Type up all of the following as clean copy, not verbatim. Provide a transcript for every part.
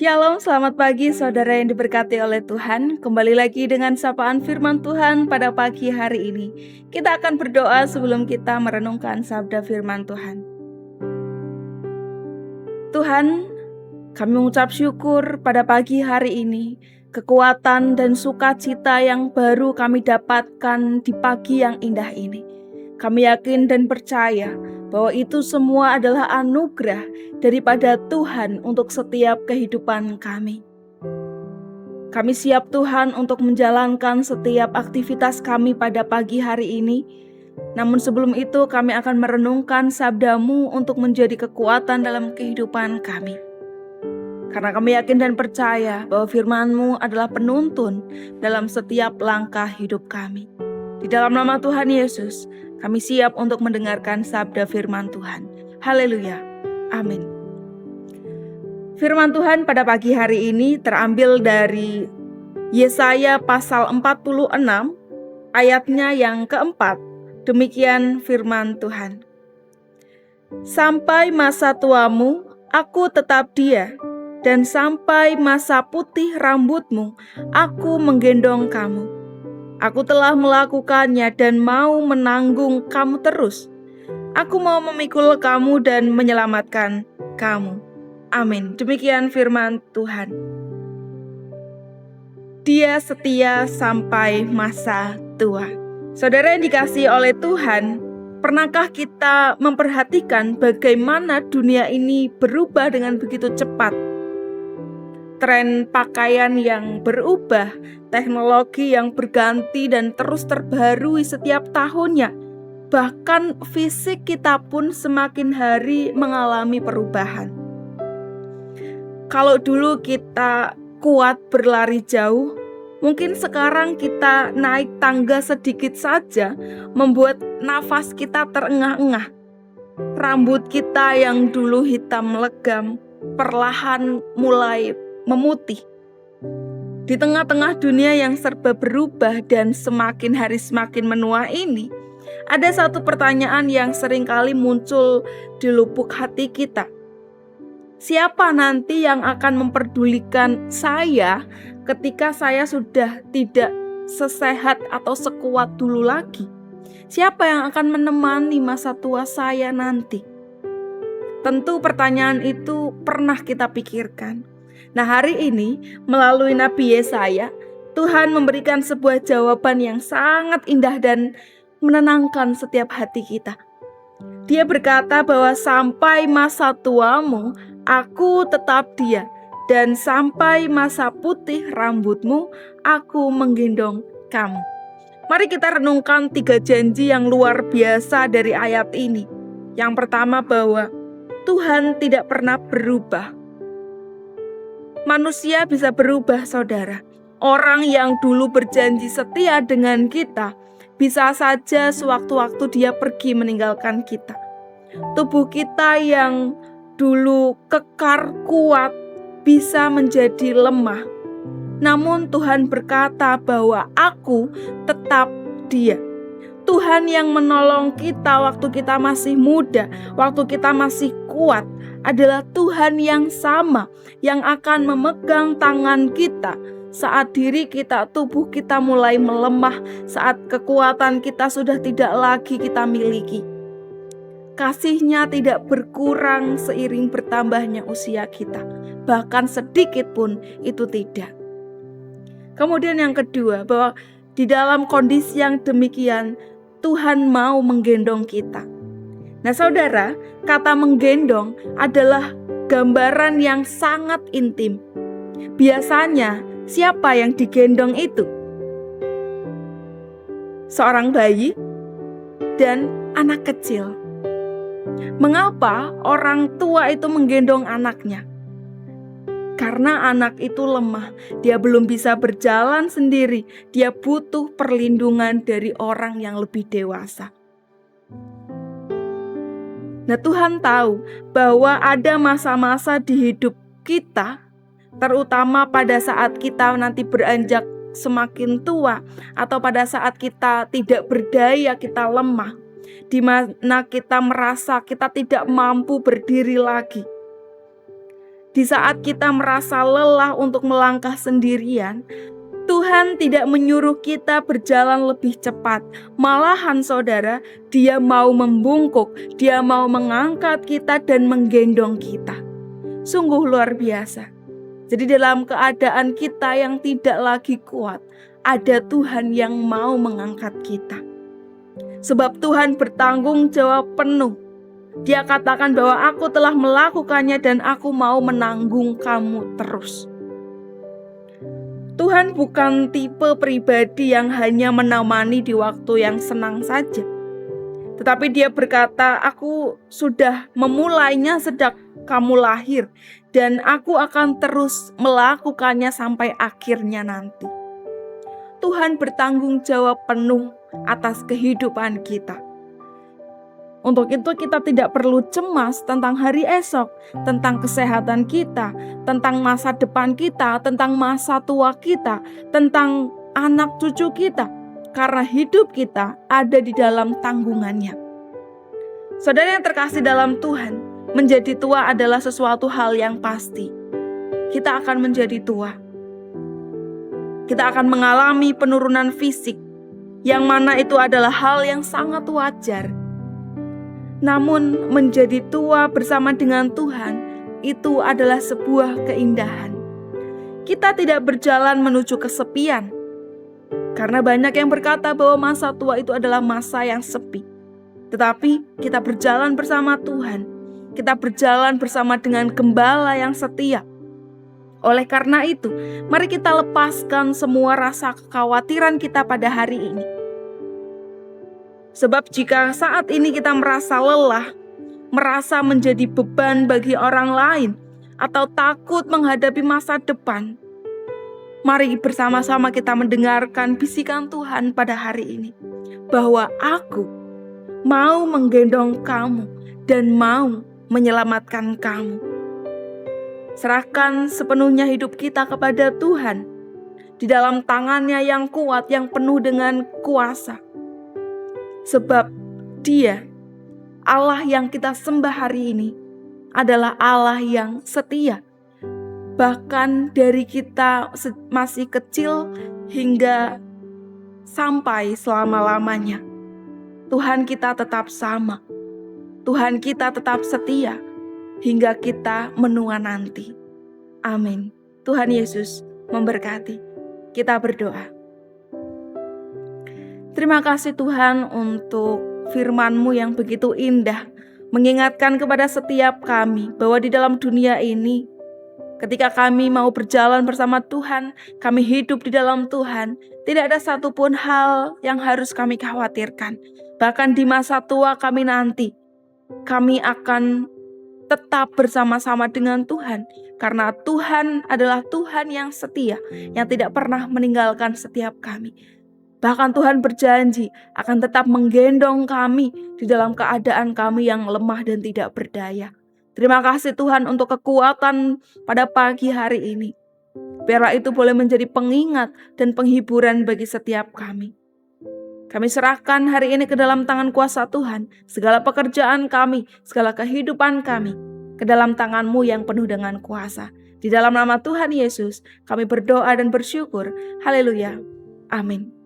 Shalom, selamat pagi saudara yang diberkati oleh Tuhan. Kembali lagi dengan sapaan firman Tuhan pada pagi hari ini. Kita akan berdoa sebelum kita merenungkan sabda firman Tuhan. Tuhan, kami mengucap syukur pada pagi hari ini. Kekuatan dan sukacita yang baru kami dapatkan di pagi yang indah ini. Kami yakin dan percaya bahwa itu semua adalah anugerah daripada Tuhan untuk setiap kehidupan kami. Kami siap Tuhan untuk menjalankan setiap aktivitas kami pada pagi hari ini. Namun sebelum itu kami akan merenungkan sabda-Mu untuk menjadi kekuatan dalam kehidupan kami. Karena kami yakin dan percaya bahwa firman-Mu adalah penuntun dalam setiap langkah hidup kami. Di dalam nama Tuhan Yesus, kami siap untuk mendengarkan sabda firman Tuhan. Haleluya. Amin. Firman Tuhan pada pagi hari ini terambil dari Yesaya pasal 46 ayatnya yang keempat. Demikian firman Tuhan. Sampai masa tuamu, aku tetap dia, dan sampai masa putih rambutmu, aku menggendong kamu. Aku telah melakukannya dan mau menanggung kamu terus. Aku mau memikul kamu dan menyelamatkan kamu. Amin. Demikian firman Tuhan. Dia setia sampai masa tua. Saudara yang dikasihi oleh Tuhan, pernahkah kita memperhatikan bagaimana dunia ini berubah dengan begitu cepat? Tren pakaian yang berubah, teknologi yang berganti dan terus terbarui setiap tahunnya. Bahkan fisik kita pun semakin hari mengalami perubahan. Kalau dulu kita kuat berlari jauh, mungkin sekarang kita naik tangga sedikit saja membuat nafas kita terengah-engah. Rambut kita yang dulu hitam legam perlahan mulai memutih. Di tengah-tengah dunia yang serba berubah dan semakin hari semakin menua ini, ada satu pertanyaan yang seringkali muncul di lubuk hati kita. Siapa nanti yang akan memperdulikan saya ketika saya sudah tidak sesehat atau sekuat dulu lagi? Siapa yang akan menemani masa tua saya nanti? Tentu pertanyaan itu pernah kita pikirkan. Nah, hari ini melalui Nabi Yesaya, Tuhan memberikan sebuah jawaban yang sangat indah dan menenangkan setiap hati kita. Dia berkata bahwa sampai masa tuamu, aku tetap dia, dan sampai masa putih rambutmu, aku menggendong kamu. Mari kita renungkan 3 janji yang luar biasa dari ayat ini. Yang pertama bahwa Tuhan tidak pernah berubah. Manusia bisa berubah, saudara. Orang yang dulu berjanji setia dengan kita, bisa saja sewaktu-waktu dia pergi meninggalkan kita. Tubuh kita yang dulu kekar kuat bisa menjadi lemah. Namun Tuhan berkata bahwa aku tetap dia. Tuhan yang menolong kita waktu kita masih muda, waktu kita masih kuat, adalah Tuhan yang sama yang akan memegang tangan kita saat diri kita, tubuh kita mulai melemah, saat kekuatan kita sudah tidak lagi kita miliki. Kasih-Nya tidak berkurang seiring bertambahnya usia kita, bahkan sedikit pun itu tidak. Kemudian yang kedua, bahwa di dalam kondisi yang demikian, Tuhan mau menggendong kita. Nah saudara, kata menggendong adalah gambaran yang sangat intim. Biasanya siapa yang digendong itu? Seorang bayi dan anak kecil. Mengapa orang tua itu menggendong anaknya? Karena anak itu lemah, dia belum bisa berjalan sendiri, dia butuh perlindungan dari orang yang lebih dewasa. Nah, Tuhan tahu bahwa ada masa-masa di hidup kita, terutama pada saat kita nanti beranjak semakin tua, atau pada saat kita tidak berdaya, kita lemah, di mana kita merasa kita tidak mampu berdiri lagi. Di saat kita merasa lelah untuk melangkah sendirian, Tuhan tidak menyuruh kita berjalan lebih cepat. Malahan saudara, Dia mau membungkuk, Dia mau mengangkat kita dan menggendong kita. Sungguh luar biasa. Jadi dalam keadaan kita yang tidak lagi kuat, ada Tuhan yang mau mengangkat kita. Sebab Tuhan bertanggung jawab penuh. Dia katakan bahwa aku telah melakukannya dan aku mau menanggung kamu terus. Tuhan bukan tipe pribadi yang hanya menemani di waktu yang senang saja. Tetapi Dia berkata, aku sudah memulainya sejak kamu lahir dan aku akan terus melakukannya sampai akhirnya nanti. Tuhan bertanggung jawab penuh atas kehidupan kita. Untuk itu kita tidak perlu cemas tentang hari esok, tentang kesehatan kita, tentang masa depan kita, tentang masa tua kita, tentang anak cucu kita. Karena hidup kita ada di dalam tanggungannya. Saudara yang terkasih dalam Tuhan, menjadi tua adalah sesuatu hal yang pasti. Kita akan menjadi tua. Kita akan mengalami penurunan fisik, yang mana itu adalah hal yang sangat wajar. Namun menjadi tua bersama dengan Tuhan itu adalah sebuah keindahan. Kita tidak berjalan menuju kesepian. Karena banyak yang berkata bahwa masa tua itu adalah masa yang sepi. Tetapi kita berjalan bersama Tuhan. Kita berjalan bersama dengan Gembala yang setia. Oleh karena itu, mari kita lepaskan semua rasa kekhawatiran kita pada hari ini. Sebab jika saat ini kita merasa lelah, merasa menjadi beban bagi orang lain, atau takut menghadapi masa depan, mari bersama-sama kita mendengarkan bisikan Tuhan pada hari ini, bahwa aku mau menggendong kamu dan mau menyelamatkan kamu. Serahkan sepenuhnya hidup kita kepada Tuhan, di dalam tangannya yang kuat, yang penuh dengan kuasa. Sebab Dia, Allah yang kita sembah hari ini, adalah Allah yang setia. Bahkan dari kita masih kecil hingga sampai selama-lamanya, Tuhan kita tetap sama. Tuhan kita tetap setia hingga kita menua nanti. Amin. Tuhan Yesus memberkati. Kita berdoa. Terima kasih Tuhan untuk firman-Mu yang begitu indah, mengingatkan kepada setiap kami bahwa di dalam dunia ini, ketika kami mau berjalan bersama Tuhan, kami hidup di dalam Tuhan, tidak ada satupun hal yang harus kami khawatirkan. Bahkan di masa tua kami nanti, kami akan tetap bersama-sama dengan Tuhan, karena Tuhan adalah Tuhan yang setia, yang tidak pernah meninggalkan setiap kami. Bahkan Tuhan berjanji akan tetap menggendong kami di dalam keadaan kami yang lemah dan tidak berdaya. Terima kasih Tuhan untuk kekuatan pada pagi hari ini. Biarlah itu boleh menjadi pengingat dan penghiburan bagi setiap kami. Kami serahkan hari ini ke dalam tangan kuasa Tuhan, segala pekerjaan kami, segala kehidupan kami, ke dalam tangan-Mu yang penuh dengan kuasa. Di dalam nama Tuhan Yesus, kami berdoa dan bersyukur. Haleluya. Amin.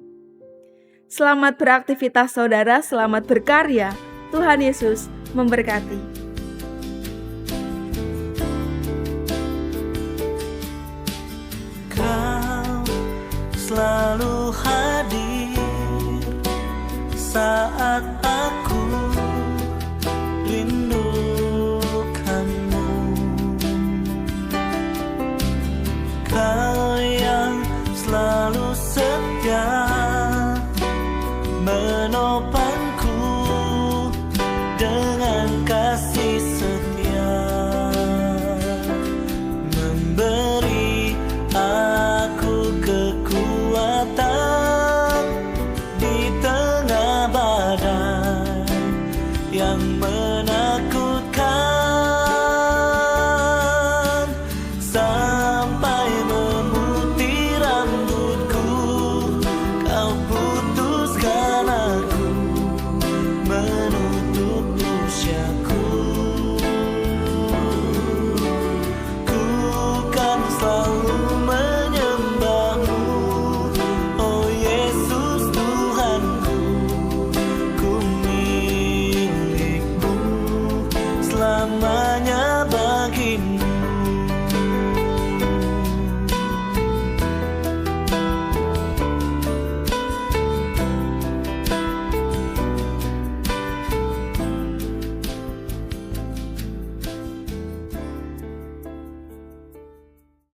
Selamat beraktivitas saudara, selamat berkarya. Tuhan Yesus memberkati. Kau selalu hadir saat aku rindukanmu. Kau yang selalu setia menopangku dengan kasih setia, memberi aku kekuatan di tengah badai yang